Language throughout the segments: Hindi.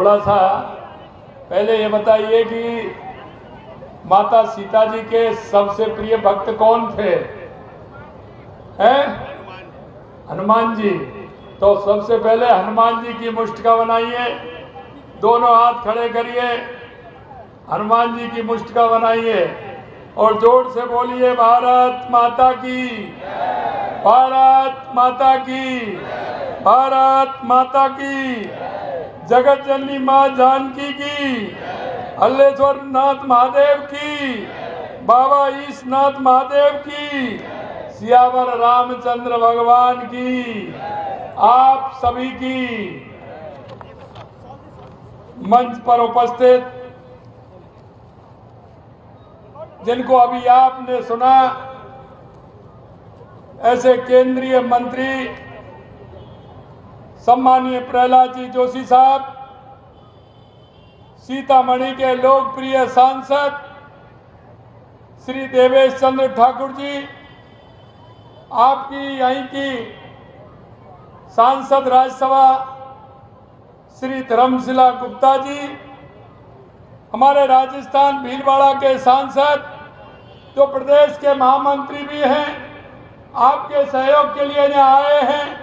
थोड़ा सा पहले ये बताइए कि माता सीता जी के सबसे प्रिय भक्त कौन थे? हैं? हनुमान जी। तो सबसे पहले हनुमान जी की मुष्टिका बनाइए, दोनों हाथ खड़े करिए, हनुमान जी की मुष्टिका बनाइए और जोर से बोलिए भारत माता की, भारत माता की, भारत माता की, जगत जननी माँ जानकी की, हल्लेश्वर नाथ महादेव की, बाबा ईशनाथ महादेव की, सियावर रामचंद्र भगवान की, आप सभी की। मंच पर उपस्थित जिनको अभी आपने सुना, ऐसे केंद्रीय मंत्री सम्मानीय प्रहलाद जी जोशी साहब, सीतामढ़ी के लोकप्रिय सांसद श्री देवेश चंद्र ठाकुर जी, आपकी यहीं की सांसद राज्यसभा श्री धर्मशिला गुप्ता जी, हमारे राजस्थान भीलवाड़ा के सांसद जो प्रदेश के महामंत्री भी हैं, आपके सहयोग के लिए यहाँ आए हैं,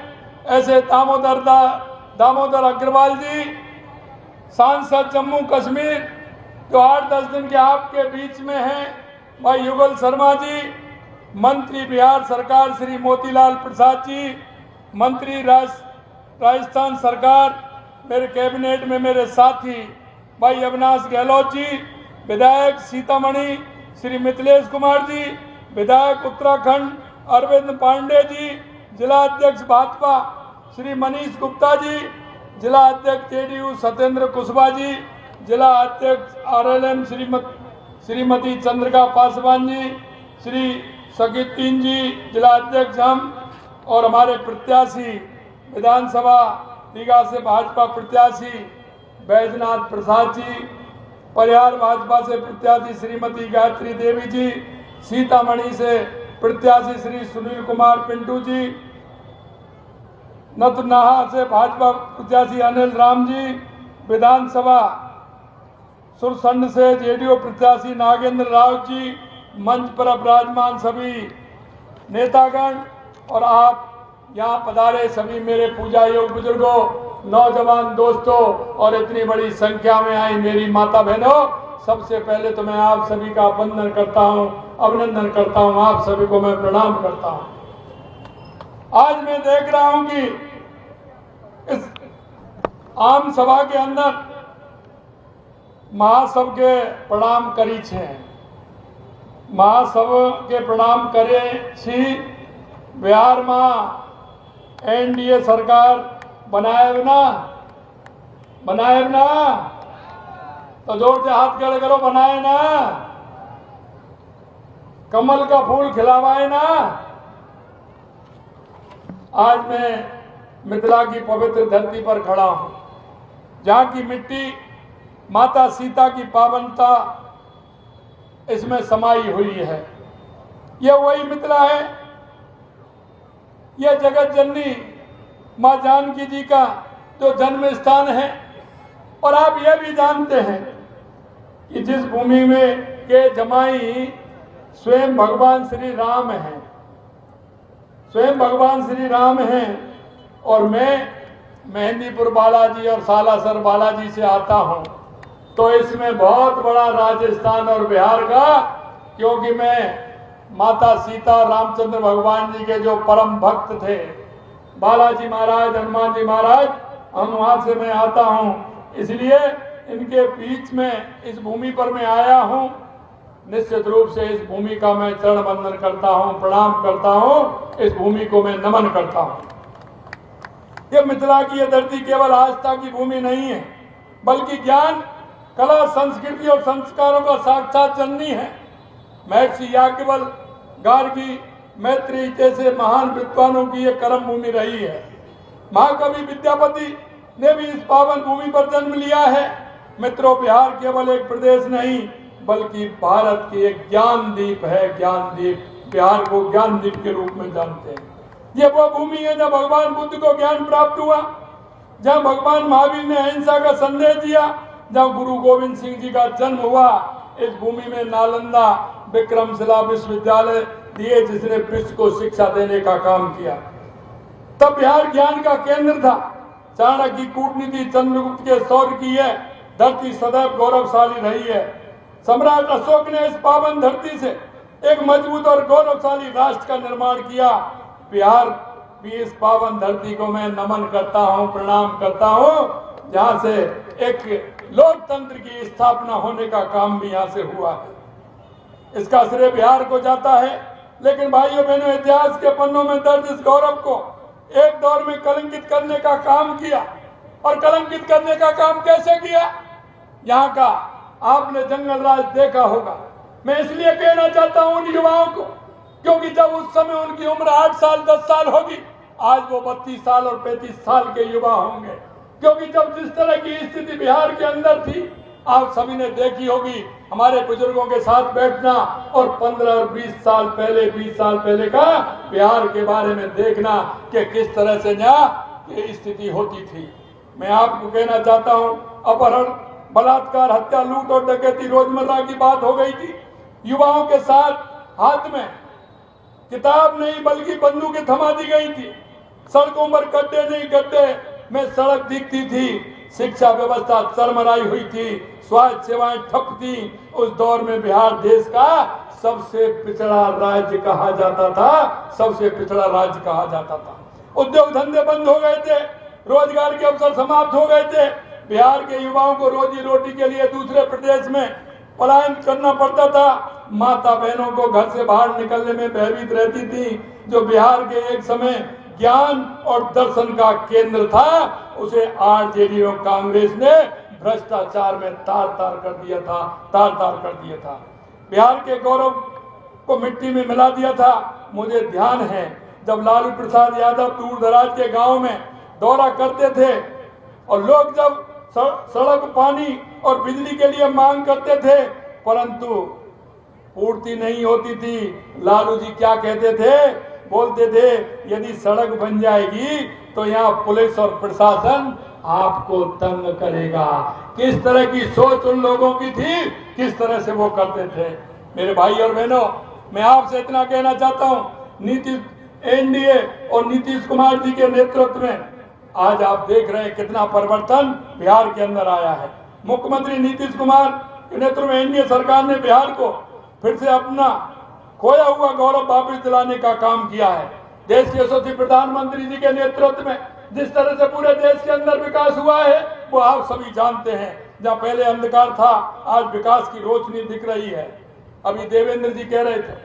ऐसे दामोदर अग्रवाल जी, सांसद जम्मू कश्मीर जो 8-10 दिन के आपके बीच में हैं, भाई युगल शर्मा जी, मंत्री बिहार सरकार श्री मोतीलाल प्रसाद जी, मंत्री राजस्थान सरकार, मेरे कैबिनेट में मेरे साथी भाई अविनाश गहलोत जी, विधायक सीतामढ़ी श्री मिथिलेश कुमार जी, विधायक उत्तराखंड अरविंद पांडे जी, जिला अध्यक्ष भाजपा श्री मनीष गुप्ता जी, जिला अध्यक्ष जेडीयू सत्येंद्र कुशवाहा जी, जिला अध्यक्ष आरएलएम श्रीमती चंद्रिका पासवान जी, श्री सकीद्दीन जी, जिला अध्यक्ष हम, और हमारे प्रत्याशी विधानसभा दीघा से भाजपा प्रत्याशी बैजनाथ प्रसाद जी, परिहार भाजपा से प्रत्याशी श्रीमती गायत्री देवी जी, सीतामढ़ी से प्रत्याशी श्री सुनील कुमार पिंटू जी, नतनाहा से भाजपा प्रत्याशी अनिल राम जी, विधानसभा सुरसंड से जेडीयू प्रत्याशी नागेंद्र राव जी, मंच पर विराजमान सभी नेतागण और आप यहाँ पधारे सभी मेरे पूजा योग बुजुर्गों, नौजवान दोस्तों और इतनी बड़ी संख्या में आई मेरी माता बहनों, सबसे पहले तो मैं आप सभी का वंदन करता हूँ, अभिनंदन करता हूँ, आप सभी को मैं प्रणाम करता हूँ। आज मैं देख रहा हूँ कि इस आम सभा के अंदर महासभ के प्रणाम करी छे, महासभ के प्रणाम करे छी। बिहार में एनडीए सरकार बनाए ना, तो जोर से हाथ खड़े करो, बनाए ना, कमल का फूल खिलावाए ना। आज मैं मिथिला की पवित्र धरती पर खड़ा हूं, जहां की मिट्टी माता सीता की पावनता इसमें समाई हुई है। यह वही मिथिला है, यह जगत जननी मां जानकी जी का जो जन्म स्थान है। और आप यह भी जानते हैं कि जिस भूमि में के जमाई स्वयं भगवान श्री राम हैं, स्वयं भगवान श्री राम हैं, और मैं मेहंदीपुर बालाजी और सालासर बालाजी से आता हूं, तो इसमें बहुत बड़ा राजस्थान और बिहार का, क्योंकि मैं माता सीता रामचंद्र भगवान जी के जो परम भक्त थे, बालाजी महाराज, हनुमान जी महाराज, हम वहां से मैं आता हूं, इसलिए इनके बीच में इस भूमि पर मैं आया हूं। निश्चित रूप से इस भूमि का मैं चरण वंदन करता हूं, प्रणाम करता हूं, इस भूमि को मैं नमन करता हूं। ये मिथिला की यह धरती केवल आस्था की भूमि नहीं है, बल्कि ज्ञान, कला, संस्कृति और संस्कारों का साक्षात जननी है। महर्षि याज्ञवल, गार्गी, मैत्री जैसे महान विद्वानों की यह कर्म भूमि रही है। महाकवि विद्यापति ने भी इस पावन भूमि पर जन्म लिया है। मित्रों, बिहार केवल एक प्रदेश नहीं, बल्कि भारत की एक ज्ञान दीप है, ज्ञान दीप। बिहार को ज्ञान दीप के रूप में जानते हैं। ये वो भूमि है जब भगवान बुद्ध को ज्ञान प्राप्त हुआ। जहां भगवान महावीर ने अहिंसा का संदेश दिया, जहां गुरु गोविंद सिंह जी का जन्म हुआ, इस भूमि में नालंदा विक्रमशिला विश्वविद्यालय दिए जिसने विश्व को शिक्षा देने का काम किया। तब बिहार ज्ञान का केंद्र था। चाणक्य की कूटनीति, चंद्रगुप्त के शौर्य की है धरती सदैव गौरवशाली रही है। सम्राट अशोक ने इस पावन धरती से एक मजबूत और गौरवशाली राष्ट्र का निर्माण किया। बिहार भी इस पावन धरती को मैं नमन करता हूं, प्रणाम करता हूं, जहां से एक लोकतंत्र की स्थापना होने का काम भी यहां से हुआ है। इसका श्रेय बिहार को जाता है। लेकिन भाइयों बहनों, इतिहास के पन्नों में दर्ज इस गौरव को एक दौर में कलंकित करने का काम किया। और कलंकित करने का काम कैसे किया? यहाँ का आपने जंगल राज देखा होगा। मैं इसलिए कहना चाहता हूं उन युवाओं को, क्योंकि जब उस समय उनकी उम्र 8 साल 10 साल होगी, आज वो 32 साल और 35 साल के युवा होंगे। क्योंकि जब जिस तरह की स्थिति बिहार के अंदर थी, आप सभी ने देखी होगी, हमारे बुजुर्गों के साथ बैठना और 15 और 20 साल पहले, 20 साल पहले का बिहार के बारे में देखना कि किस तरह से यहाँ ये स्थिति होती थी। मैं आपको कहना चाहता हूँ, अपहरण, बलात्कार, हत्या, लूट और डकैती रोजमर्रा की बात हो गई थी। युवाओं के साथ हाथ में किताब नहीं बल्कि बंदूकें थमा दी गई थी। सड़कों पर गड्ढे नहीं गड्ढे में सड़क दिखती थी। शिक्षा व्यवस्था चरमराई हुई थी। स्वास्थ्य सेवाएं ठप थी। उस दौर में बिहार देश का सबसे पिछड़ा राज्य कहा जाता था, सबसे पिछड़ा राज्य कहा जाता था। उद्योग धंधे बंद हो गए थे, रोजगार के अवसर समाप्त हो गए थे। बिहार के युवाओं को रोजी रोटी के लिए दूसरे प्रदेश में पलायन करना पड़ता था। माता बहनों को घर से बाहर निकलने में भयभीत रहती थी। जो बिहार के एक समय ज्ञान और दर्शन का केंद्र था, उसे आरजेडी और कांग्रेस ने भ्रष्टाचार में तार तार कर दिया था, तार तार कर दिया था। बिहार के गौरव को मिट्टी में मिला दिया था। मुझे ध्यान है, जब लालू प्रसाद यादव दूर दराज के गांव में दौरा करते थे और लोग जब सड़क, पानी और बिजली के लिए मांग करते थे, परंतु पूर्ति नहीं होती थी, लालू जी क्या कहते थे? बोलते थे, यदि सड़क बन जाएगी तो यहाँ पुलिस और प्रशासन आपको तंग करेगा। किस तरह की सोच उन लोगों की थी, किस तरह से वो करते थे। मेरे भाई और बहनों, मैं आपसे इतना कहना चाहता हूँ, एनडीए और नीतीश कुमार जी के नेतृत्व में आज आप देख रहे हैं कितना परिवर्तन बिहार के अंदर आया है। मुख्यमंत्री नीतीश कुमार के नेतृत्व में एनडीए सरकार ने बिहार को फिर से अपना खोया हुआ गौरव वापस दिलाने का काम किया है। देश के यशस्वी प्रधानमंत्री जी के नेतृत्व में जिस तरह से पूरे देश के अंदर विकास हुआ है, वो आप सभी जानते हैं। जहाँ पहले अंधकार था, आज विकास की रोशनी दिख रही है। अभी देवेंद्र जी कह रहे थे,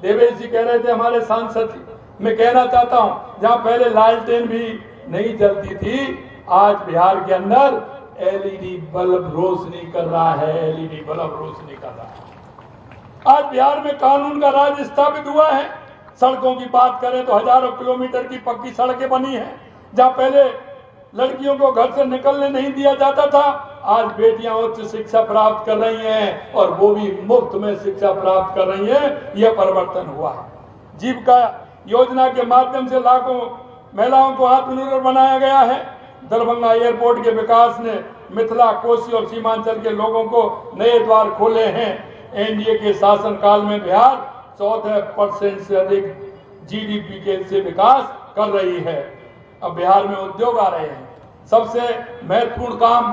देवेश जी कह रहे थे, हमारे सांसद जी, मैं कहना चाहता हूँ, जहाँ पहले लालटेन भी नहीं जलती थी, आज बिहार के अंदर एलईडी बल्ब रोशनी कर रहा है, एलईडी बल्ब रोशनी कर रहा है। आज बिहार में कानून का राज स्थापित हुआ है। सड़कों की बात करें तो हजारों किलोमीटर की पक्की सड़कें बनी हैं। जहां पहले लड़कियों को घर से निकलने नहीं दिया जाता था, आज बेटियां उच्च शिक्षा प्राप्त कर रही हैं और वो भी मुफ्त में शिक्षा प्राप्त कर रही हैं। यह परिवर्तन हुआ है। जीविका योजना के माध्यम से लाखों महिलाओं को आत्मनिर्भर बनाया गया है। दरभंगा एयरपोर्ट के विकास ने मिथिला, कोसी और सीमांचल के लोगों को नए द्वार खोले हैं। एनडीए के शासनकाल में बिहार 14% से अधिक जीडीपी के से विकास कर रही है। अब बिहार में उद्योग आ रहे हैं। सबसे महत्वपूर्ण काम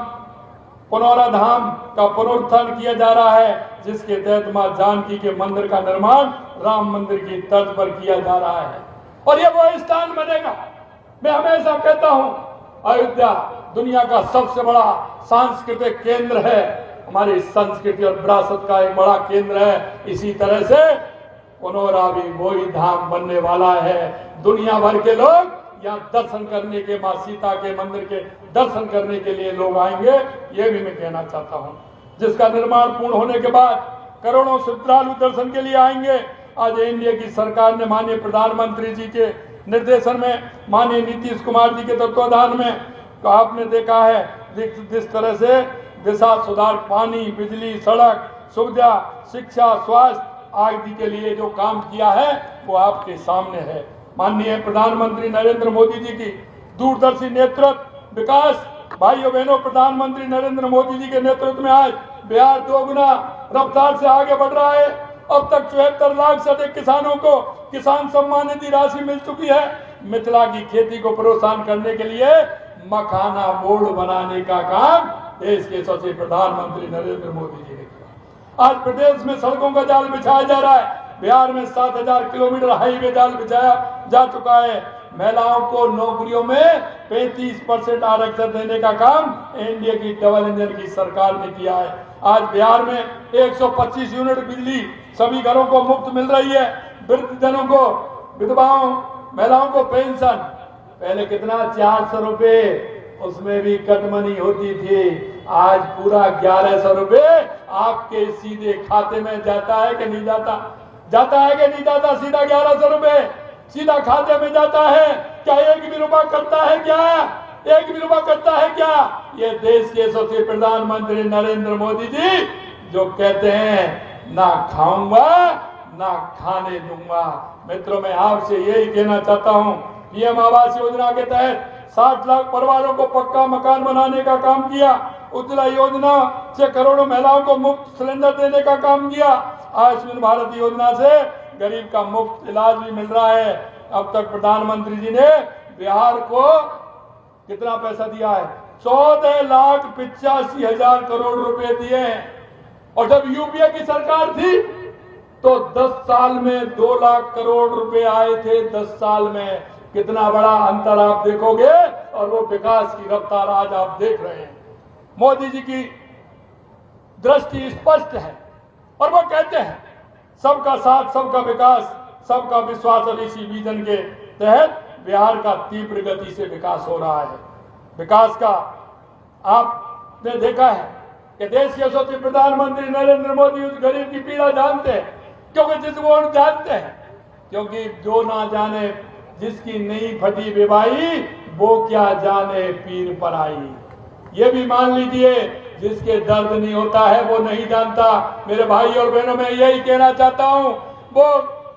पुनौरा धाम का पुनरुत्थान किया जा रहा है, जिसके तहत मां जानकी के मंदिर का निर्माण राम मंदिर की तर्ज पर किया जा रहा है और यह वो स्थान बनेगा। मैं हमेशा कहता हूं, अयोध्या दुनिया का सबसे बड़ा सांस्कृतिक केंद्र है, हमारी संस्कृति और विरासत का एक बड़ा केंद्र है। इसी तरह से पुनौरा भी वही धाम बनने वाला है। दुनिया भर के लोग यहाँ दर्शन करने के, मां सीता के मंदिर के दर्शन करने के लिए लोग आएंगे, ये भी मैं कहना चाहता हूँ। जिसका निर्माण पूर्ण होने के बाद करोड़ों श्रद्धालु दर्शन के लिए आएंगे। आज एनडीए की सरकार ने माननीय प्रधानमंत्री जी के निर्देशन में, माननीय नीतीश कुमार जी के तत्वाधान में, तो आपने देखा है जिस तरह से दिशा सुधार, पानी, बिजली, सड़क सुविधा, शिक्षा, स्वास्थ्य आदि के लिए जो काम किया है वो आपके सामने है। माननीय प्रधानमंत्री नरेंद्र मोदी जी की दूरदर्शी नेतृत्व विकास भाइयों बहनों, प्रधानमंत्री नरेंद्र मोदी जी के नेतृत्व में आज बिहार 2 गुना रफ्तार से आगे बढ़ रहा है। अब तक 74 लाख से अधिक किसानों को किसान सम्मान निधि राशि मिल चुकी है। मिथिला की खेती को प्रोत्साहन करने के लिए मखाना बोर्ड बनाने का काम देश के यशस्वी प्रधानमंत्री नरेंद्र मोदी जी ने किया। आज प्रदेश में सड़कों का जाल बिछाया जा रहा है। बिहार में 7000 किलोमीटर हाईवे जाल बिछाया जा चुका है। महिलाओं को नौकरियों में 35% आरक्षण देने का काम एनडीए की डबल इंजन की सरकार ने किया है। आज बिहार में 125 यूनिट बिजली सभी घरों को मुफ्त मिल रही है। वृद्धजनों को, विधवाओं, महिलाओं को पेंशन पहले कितना 400 रुपए, उसमें भी कटमनी होती थी। आज पूरा 1100 रुपए आपके सीधे खाते में जाता है कि नहीं जाता? जाता है कि नहीं जाता? सीधा 1100 रुपए सीधा खाते में जाता है। क्या एक भी रुपया करता है क्या? एक भी रुपया करता है क्या? ये देश के यशस्वी प्रधानमंत्री नरेंद्र मोदी जी जो कहते हैं ना खाऊंगा ना खाने दूंगा। मित्रों, मैं आपसे यही कहना चाहता हूं, पीएम आवास योजना के तहत 60 लाख परिवारों को पक्का मकान बनाने का काम किया। उज्ज्वला योजना से करोड़ों महिलाओं को मुफ्त सिलेंडर देने का काम किया। आयुष्मान भारत योजना से गरीब का मुफ्त इलाज भी मिल रहा है। अब तक प्रधानमंत्री जी ने बिहार को कितना पैसा दिया है? 14,85,000 करोड़ रुपए दिए हैं। और जब यूपीए की सरकार थी तो 10 साल में 2 लाख करोड़ रुपए आए थे। 10 साल में कितना बड़ा अंतर आप देखोगे। और वो विकास की रफ्तार आज आप देख रहे हैं। मोदी जी की दृष्टि स्पष्ट है और वो कहते हैं सबका साथ, सबका विकास, सबका विश्वास। और इसी विजन के तहत बिहार का तीव्र गति से विकास हो रहा है। विकास का आपने देखा है कि देश के यशस्वी प्रधानमंत्री नरेंद्र मोदी उस गरीब की पीड़ा जानते हैं, क्योंकि जिसको वो जानते हैं। क्योंकि जो ना जाने जिसकी नहीं फटी विवाही, वो क्या जाने पीर पर आई। ये भी मान लीजिए, जिसके दर्द नहीं होता है वो नहीं जानता। मेरे भाई और बहनों, मैं यही कहना चाहता हूं, वो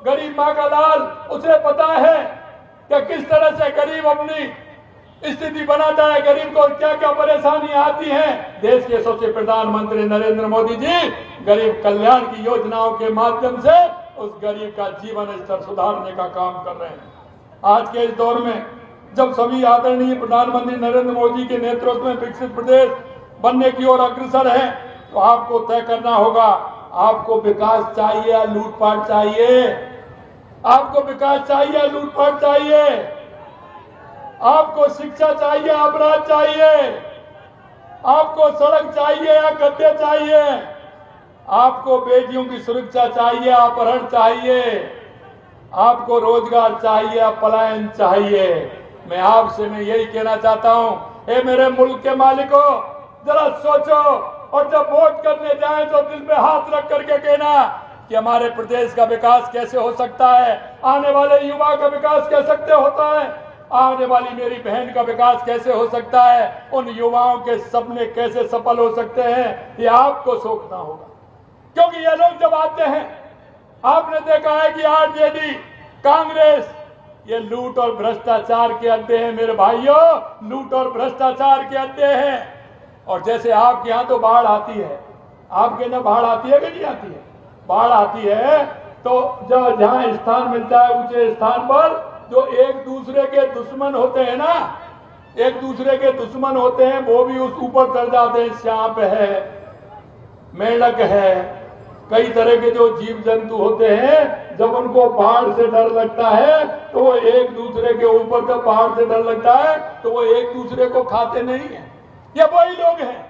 गरीब माँ का लाल, उसे पता है कि किस तरह से गरीब अपनी स्थिति बनाता है, गरीब को क्या क्या परेशानी आती है। देश के सबसे प्रधानमंत्री नरेंद्र मोदी जी गरीब कल्याण की योजनाओं के माध्यम से उस गरीब का जीवन स्तर सुधारने का काम कर रहे हैं। आज के इस दौर में जब सभी आदरणीय प्रधानमंत्री नरेंद्र मोदी के नेतृत्व में विकसित प्रदेश बनने की ओर अग्रसर है, तो आपको तय करना होगा, आपको विकास चाहिए या लूटपाट चाहिए? आपको विकास चाहिए या लूटपाट चाहिए? आपको शिक्षा चाहिए, अपराध चाहिए? आपको सड़क चाहिए या गड्ढे चाहिए? आपको बेटियों की सुरक्षा चाहिए, अपहरण चाहिए? आपको रोजगार चाहिए या पलायन चाहिए? मैं आपसे यही कहना चाहता हूं, हे मेरे मुल्क के मालिकों, जरा सोचो और जब वोट करने जाए तो दिल पे हाथ रख करके कहना कि हमारे प्रदेश का विकास कैसे हो सकता है, आने वाले युवा का विकास कैसे होता है, आने वाली मेरी बहन का विकास कैसे हो सकता है, उन युवाओं के सपने कैसे सफल हो सकते हैं, ये आपको सोचना होगा। क्योंकि ये लोग जब आते हैं, आपने देखा है कि आरजेडी, कांग्रेस, ये लूट और भ्रष्टाचार के अड्डे हैं मेरे भाइयों, लूट और भ्रष्टाचार के अड्डे हैं। और जैसे आपके यहाँ तो बाढ़ आती है, आपके यहाँ बाढ़ आती है कि नहीं आती है? बाढ़ आती है तो जो जहाँ स्थान मिलता है ऊंचे स्थान पर, जो एक दूसरे के दुश्मन होते हैं ना, एक दूसरे के दुश्मन होते हैं, वो भी उस ऊपर चढ़ जाते हैं। सांप है, मेंढक है, कई तरह के जो जीव जंतु होते हैं, जब उनको बाढ़ से डर लगता है तो वो एक दूसरे के ऊपर, जब बाढ़ से डर लगता है तो वो एक दूसरे को खाते नहीं है। ये वही लोग हैं,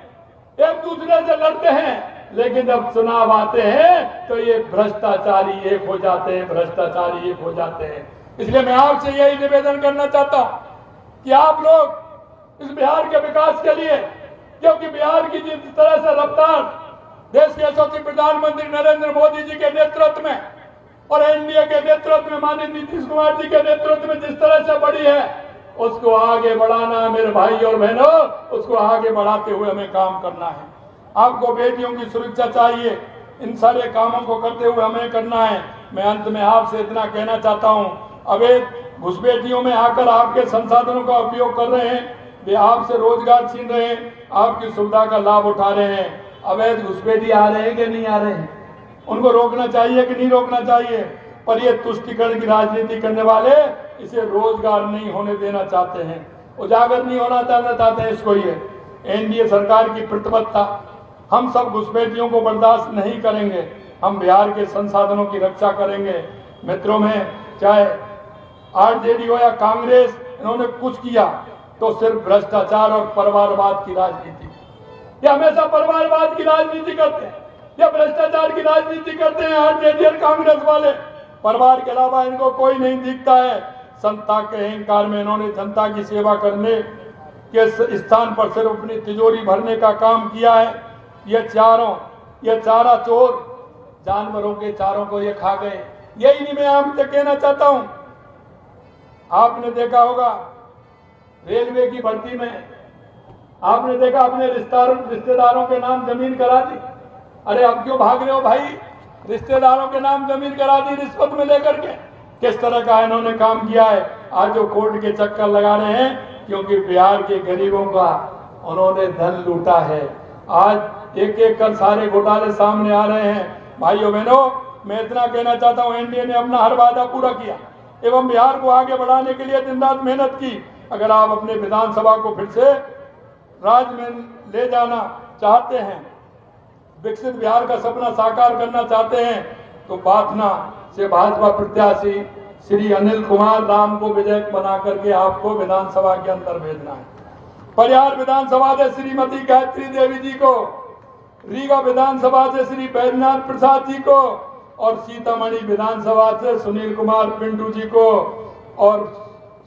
एक दूसरे से लड़ते हैं, लेकिन जब चुनाव आते हैं तो ये भ्रष्टाचारी एक हो जाते हैं, भ्रष्टाचारी एक हो जाते हैं। इसलिए मैं आपसे यही निवेदन करना चाहता हूं कि आप लोग इस बिहार के विकास के लिए, क्योंकि बिहार की जिस तरह से रफ्तार देश के यशस्वी प्रधानमंत्री नरेंद्र मोदी जी के नेतृत्व में और एनडीए के नेतृत्व में, माननीय नीतीश कुमार जी के नेतृत्व में जिस तरह से बढ़ी है, उसको आगे बढ़ाना मेरे भाई और बहनों, उसको आगे बढ़ाते हुए हमें काम करना है। आपको बेटियों की सुरक्षा चाहिए, इन सारे कामों को करते हुए हमें करना है। मैं अंत में आपसे इतना कहना चाहता हूं, अवैध घुसपैठियों में आकर आपके संसाधनों का उपयोग कर रहे हैं, वे आपसे रोजगार छीन रहे हैं, आपकी सुविधा का लाभ उठा रहे हैं। अवैध घुसपैठी आ रहे हैं कि नहीं आ रहे हैं? उनको रोकना चाहिए कि नहीं रोकना चाहिए? पर ये तुष्टीकरण की राजनीति करने वाले इसे रोजगार नहीं होने देना चाहते हैं, उजागर नहीं होना चाहते हैं इसको। ये एनडीए सरकार की प्रतिबद्धता, हम सब घुसपैठियों को बर्दाश्त नहीं करेंगे, हम बिहार के संसाधनों की रक्षा करेंगे। मित्रों में चाहे आरजेडी हो या कांग्रेस, इन्होंने कुछ किया तो सिर्फ भ्रष्टाचार और परिवारवाद की राजनीति। ये हमेशा परिवारवाद की राजनीति करते हैं या भ्रष्टाचार की राजनीति करते हैं आरजेडी और कांग्रेस वाले। परिवार के अलावा इनको कोई नहीं दिखता है। संता के अहंकार में इन्होंने जनता की सेवा करने के स्थान पर सिर्फ अपनी तिजोरी भरने का काम किया है। ये चारा चोर जानवरों के चारों को ये खा गए। यही नहीं मैं आपसे कहना चाहता हूं। आपने देखा होगा रेलवे की भर्ती में, आपने देखा अपने रिश्तेदारों के नाम जमीन करा दी। अरे अब क्यों भाग रहे हो भाई? रिश्तेदारों के नाम जमीन करा दी रिश्वत में लेकर के। किस तरह का इन्होंने काम किया है? आज जो कोर्ट के चक्कर लगा रहे हैं, क्योंकि बिहार के गरीबों का उन्होंने धन लूटा है। आज एक एक कर सारे घोटाले सामने आ रहे हैं। भाइयों बहनों, मैं इतना कहना चाहता हूं, एनडीए ने अपना हर वादा पूरा किया एवं बिहार को आगे बढ़ाने के लिए दिन रात मेहनत की। अगर आप अपने विधानसभा को फिर से राज में ले जाना चाहते हैं, विकसित बिहार का सपना साकार करना चाहते हैं, तो बाथना से भाजपा प्रत्याशी श्री अनिल कुमार राम को विधायक बना करके आपको विधानसभा के अंदर भेजना है। परिहार विधानसभा से श्रीमती गायत्री देवी जी को, रीगा विधानसभा से श्री बैद्यनाथ प्रसाद जी को और सीतामढ़ी विधानसभा से सुनील कुमार पिंटू जी को और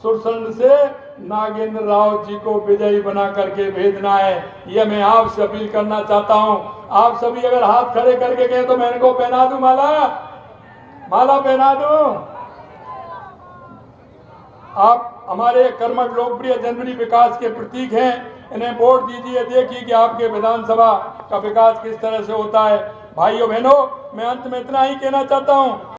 सुरसंड से नागेंद्र राव जी को विजयी बना करके भेजना है। यह मैं आपसे अपील करना चाहता हूं। आप सभी अगर हाथ खड़े करके कहें तो मैं इनको पहना दूं माला पहना दूं। आप हमारे कर्मठ लोकप्रिय जनवरी विकास के प्रतीक हैं, इन्हें वोट दीजिए। देखिए कि आपके विधानसभा का विकास किस तरह से होता है। भाइयों बहनों, मैं अंत में इतना ही कहना चाहता हूं